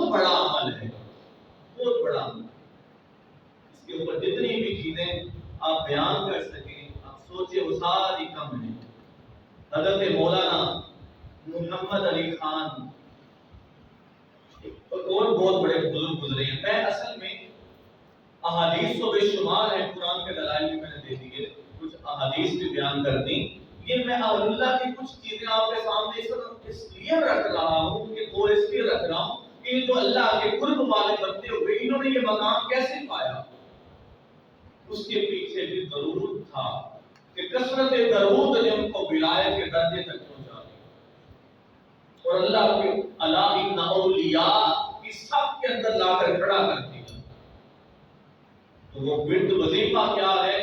بہت بڑا عمل ہے، بہت بڑا عمل۔ اس کے اوپر جتنی بھی چیزیں آپ بیان کر سکیں، آپ سوچیں، وہ ساری کم ہیں۔ حضرت مولانا محمد علی خان اور بہت بڑے بزرگ گزرے ہیں۔ میں اصل میں احادیث تو بے شمار ہیں، قرآن کے دلائل بھی میں نے دے دیے، کچھ احادیث بھی بیان کر دی۔ یہ میں اہل اللہ کی کچھ چیزیں آپ کے سامنے اس لیے رکھ رہا ہوں کہ وہ اس لیے رکھ رہا ہوں کہ جو اللہ کے قرب والے بنتے ہوئے انہوں نے یہ مقام کیسے پایا، اس کے پیچھے بھی درود تھا کہ کثرت درود نے ان کو ولایت کے درجے تک پہنچا دیا اور اللہ کے الہ اولیاء کی صف کے اندر لا کر کھڑا کر دیا۔ تو وہ ورد وظیفہ کیا ہے؟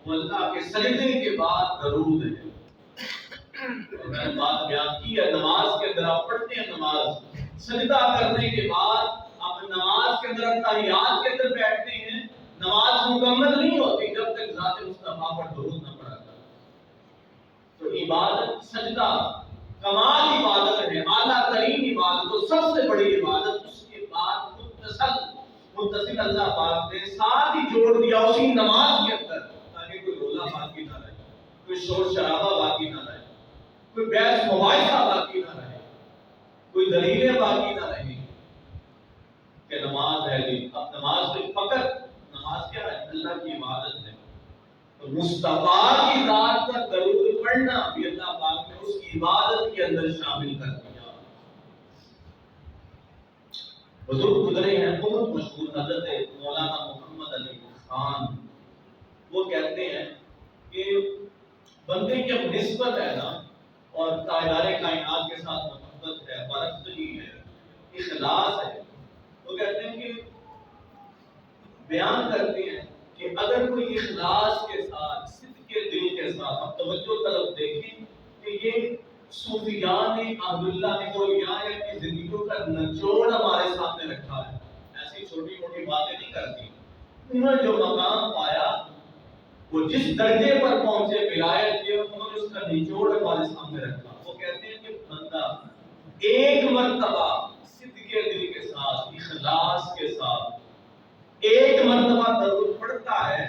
وہ اللہ کے سجدے کے بعد درود ہے۔ میں نے بات بیان کی ہے، نماز کے اندر آپ پڑھتے ہیں، نماز سجدہ کرنے کے بعد آپ نماز کے اندر تحیات کے اندر بیٹھتے ہیں، نماز مکمل نہیں ہوتی جب تک ذات مصطفیٰ پر درود نہ پڑا جائے۔ تو عبادت سجدہ کمال عبادت ہے، اعلیٰ ترین عبادت، تو سب سے بڑی عبادت۔ اس کے بعد متصل اللہ پاک نے ساتھ ہی جوڑ دیا اسی نماز کے اندر، تاکہ کوئی رولا باقی نہ رہے، کوئی شور شرابہ باقی نہ رہے، کوئی بحث مباحثہ باقی نہ رہے، کوئی دلیلیں باقی نہ رہیں کہ نماز ہے جی۔ اب نماز تو فقط نماز کیا ہے؟ اللہ کی عبادت ہے۔ تو مصطفیٰ کی ذات پر درود پڑھنا بھی اللہ پاک نے اس کی عبادت کے اندر شامل کر دیا۔ بزرگ گزرے ہیں بہت مشہور، حضرت مولانا محمد علی خان، وہ کہتے ہیں کہ بندے کی اب نسبت ہے نا، اور تاجدار کائنات کے ساتھ محبت ہے، برابری ہے، اخلاص ہے۔ وہ کہتے ہیں کہ بیان کرتے ہیں کہ اگر کوئی اخلاص کے ساتھ، صدق کے دل کے ساتھ، اب توجہ طرف دیکھیں کہ یہ صوفیان اہل اللہ نے جو یہاں کی زندگیوں کا نچوڑ ہمارے سامنے رکھا ہے، ایسی چھوٹی موٹی باتیں نہیں کرتی۔ انہوں نے جو مقام پایا، وہ جس درجے پر پہنچے ولایت کے، انہوں نے اس کا نچوڑ ہمارے سامنے رکھا۔ وہ کہتے ہیں کہ بندہ ایک مرتبہ صدق کے دل کے ساتھ، اخلاص کے ساتھ ایک مرتبہ درود پڑھتا ہے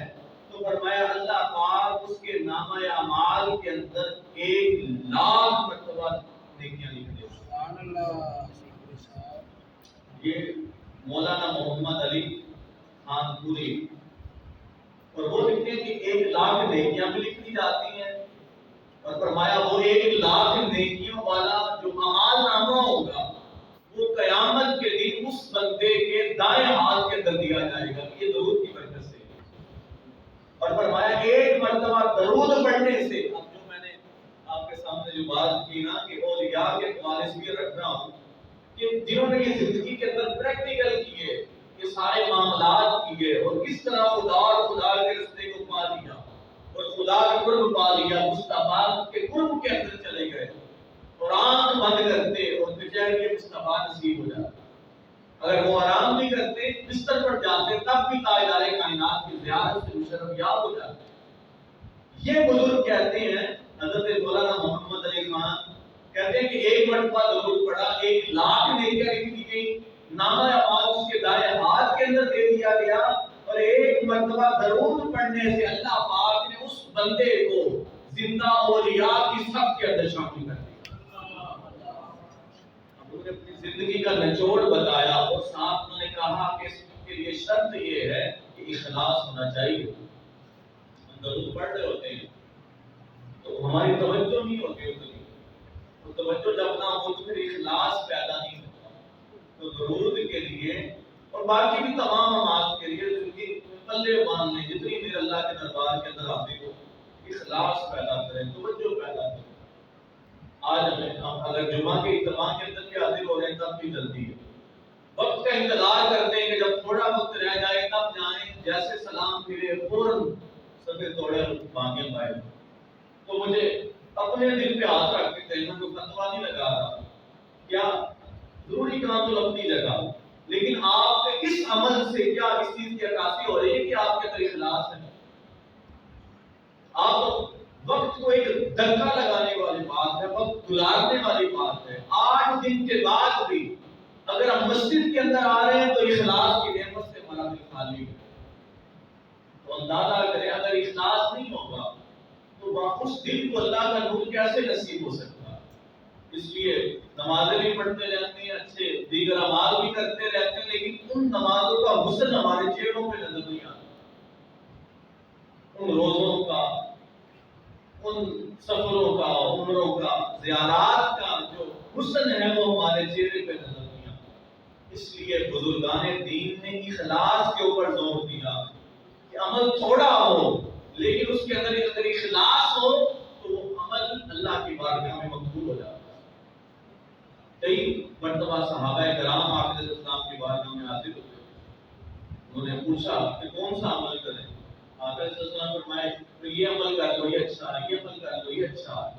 تو فرمایا اللہ پاک اس کے نامہ اعمال کے اندر 1,00,000 مرتبہ نیکیاں لکھ دے۔ سبحان اللہ۔ یہ مولانا محمد علی خان پوری، اور وہ لکھتے ہیں کہ 1,00,000 نیکیاں بھی لکھ دی جاتی ہیں، اور فرمایا وہ 1,00,000 نیکیوں والا جو اعمال نامہ ہوگا وہ قیامت کے دن اس بندے کے دائیں ہاتھ کے اندر دیا جائے گا، یہ درود کی برکت سے۔ اور فرمایا ایک مرتبہ درود پڑھنے سے، اب جو میں نے آپ کے سامنے جو بات کی نا کہ اولیاء کے حوالے سے یہ رکھ رہا ہوں کہ جنہوں نے یہ زندگی کے اندر پریکٹیکل کیے، یہ سارے معاملات کیے، اور کس طرح خدا اور خدا کے رستے کو پا لیا اور خدا کا قرب پا لیا، مصطفیٰ کے قرب کے اندر چلے گئے، اور آنکھ بند کرتے اور بچارے کے مصطفیٰ نصیب ہو جاتے۔ اگر وہ آرام بھی کرتے، بستر پر جاتے، تب بھی تاجدار کائنات کی زیارت سے مشرف یاب ہو جاتے۔ یہ بزرگ کہتے ہیں، حضرت مولانا محمد علی خان کہتے ہیں کہ ایک مرتبہ درود پڑھا، 1,00,000 نیکیاں لکھ دی گئی، نامہ اعمال اس کے دائیں ہاتھ کے اندر دے دیا گیا، اور ایک مرتبہ درود پڑھنے سے اللہ پاک نے اس بندے کو زندہ اولیاء کی صف کے اندر شامل کر دیا۔ انہوں نے اپنی زندگی کا نچوڑ بتایا، اور ساتھ انہوں نے کہا کہ اس کے لیے شرط یہ ہے کہ اخلاص ہونا چاہیے۔ ہم درود پڑھ رہے ہوتے ہیں تو ہماری توجہ نہیں ہوتی اتنی، اور توجہ جب نہ ہو تو پھر اخلاص پیدا نہیں ہوتا۔ تو درود کے لیے اور باقی بھی تمام اعمال کے لیے زندگی پلے باندھ لیں، جتنی دیر اللہ کے دربار کے اندر حاضر ہو، اخلاص پیدا کریں، توجہ پیدا کریں۔ آج ہم اگر جمعہ کے اجتماع کے اندر بھی حاضر ہو رہے ہیں تب بھی جلدی ہے، وقت کا انتظار کرتے ہیں کہ جب تھوڑا وقت رہ جائے تب جائیں، جیسے سلام پھرے فوراً سبے توڑے بھاگے پائے۔ تو مجھے اپنے دل پہ ہاتھ رکھ کے میں کوئی فتویٰ نہیں لگا رہا، کیا ضروری کام تو اپنی جگہ، لیکن آپ کے اس عمل سے کیا اس چیز کی عکاسی ہو رہی ہے کہ آپ کے اندر اخلاص ہے؟ آپ وقت کو ایک دھکا لگانے والی بات ہے، وقت گزارنے والی بات ہے۔ 8 دن کے بعد بھی اگر ہم مسجد کے اندر آ رہے ہیں تو اخلاص کی نعمت سے ہمارا دل خالی ہے. تو اندازہ کریں اگر اخلاص نہیں ہوگا تو اس دل کو اللہ کا نور کیسے نصیب ہو سکتا ہے. اس لیے نمازیں بھی پڑھتے رہتے ہیں، اچھے دیگر اعمال بھی کرتے رہتے ہیں، لیکن ان نمازوں کا حسن ہمارے چہروں پہ نظر نہیں آتا. ان روزوں کا، ان سفروں کا، عمروں کا، زیارات کا جو حسن ہے وہ ہمارے چہرے پہ نظر نہیں آتا. اس لیے بزرگان دین نے اخلاص کے اوپر زور دیا کہ عمل تھوڑا ہو لیکن اس کے اندر اخلاص ہو تو وہ عمل اللہ کی بارگاہ میں مقبول ہو جاتا ہے. کئی مرتبہ صحابہ کرام آپ علیہ السلام کی بارگاہ میں حاضر ہوتے، انہوں نے پوچھا کہ کون سا عمل کریں. آپ علیہ السلام فرمائے یہ عمل کر لو یہ اچھا ہے، یہ عمل کر لو یہ اچھا ہے،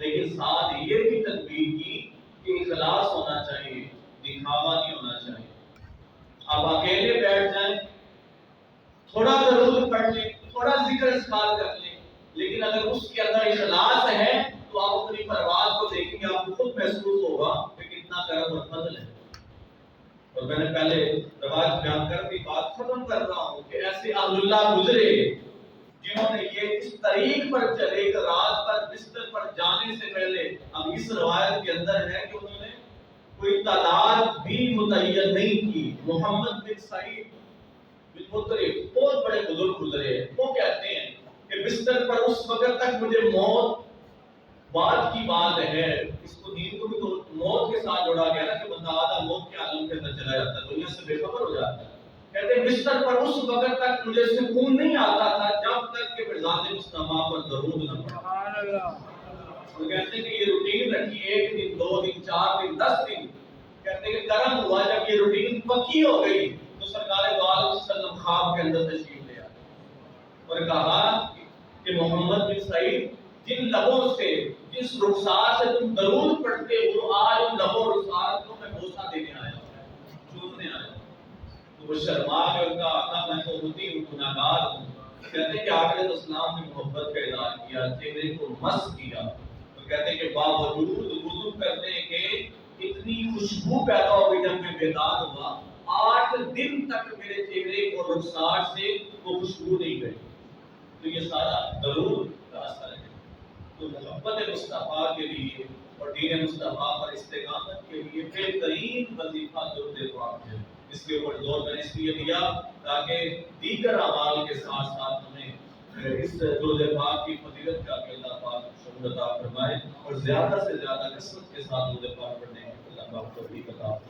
لیکن ساتھ یہ بھی تنبیہ کی کہ اخلاص ہونا چاہیے، دکھاوا نہیں ہونا چاہیے. آپ اکیلے بیٹھ جائیں، تھوڑا درود پڑھ لیں، تھوڑا ذکر اذکار کر لیں، لیکن اگر اس کے اندر اخلاص ہے تو آپ اپنی پرواز کو دیکھیں گے، آپ کو خود محسوس ہوگا کہ کتنا کرم اور فضل ہے. اور میں نے پہلے رواج بیان کر دی، بات ختم کر رہا ہوں کہ ایسے اہل اللہ گزرے جنہوں نے یہ اس طریق پر چلے کہ رات پر بستر پر جانے سے پہلے، اب اس روایت کے اندر ہے کہ انہوں نے کوئی تعداد بھی متعین نہیں کی. محمد بن سعید بن مطرف بہت بڑے بزرگ گزرے ہیں، وہ کہتے ہیں کہ بستر پر اس وقت تک مجھے موت بات کی بات ہے، اس کو دین کو بھی تو موت کے ساتھ جوڑا گیا نا کہ بندہ آدھا موت کے عالم کے اندر چلا جاتا ہے، دنیا سے بے خبر ہو جاتا ہے. کہتے ہیں بستر پر اس وقت تک مجھے سکون نہیں آتا تھا جب تک کہ ذات مصطفیٰ پر درود نہ پڑھا. وہ کہتے ہیں کہ یہ روٹین رکھی، 1 دن 2 دن 4 دن 10 دن، کہتے ہیں کہ کرم ہوا جب یہ روٹین پکی ہو گئی تو سرکار دو عالم صلی اللہ علیہ وسلم خواب کے اندر تشریف لے آئے اور کہا کہ محمد بن سعید جن لبوں سے، جس رخسار سے تم درود پڑھتے ہو، آج ان لبوں رخسار کو میں بوسہ دینے آیا ہوں، چومنے آیا ہوں. تو وہ شرما کے ان کا آقا میں تو ہوتی ہوں، گناہگار ہوں. کہتے ہیں کہ آپ علیہ السلام نے محبت کا اظہار کیا، چہرے کو مس کیا. تو کہتے ہیں کہ باوجود وضو کرنے کے اتنی خوشبو پیدا ہو گئی جب میں بیدار ہوا، 8 دن تک میرے چہرے کو رخسار سے وہ خوشبو نہیں گئی. تو یہ سارا درود کا اثر ہے. تو محبت مصطفیٰ کے لیے اور دین مصطفیٰ پر استقامت کے لیے بہترین وظیفہ درود پاک ہے. اس کے اوپر زور میں نے اس لیے دیا تاکہ دیگر اعمال کے ساتھ ساتھ ہمیں اس درود پاک کی فضیلت کا بھی اللہ پاک شکر عطا فرمائے اور زیادہ سے زیادہ کثرت کے ساتھ درود پاک پڑھنے کی اللہ پاک توفیق عطا فرمائے.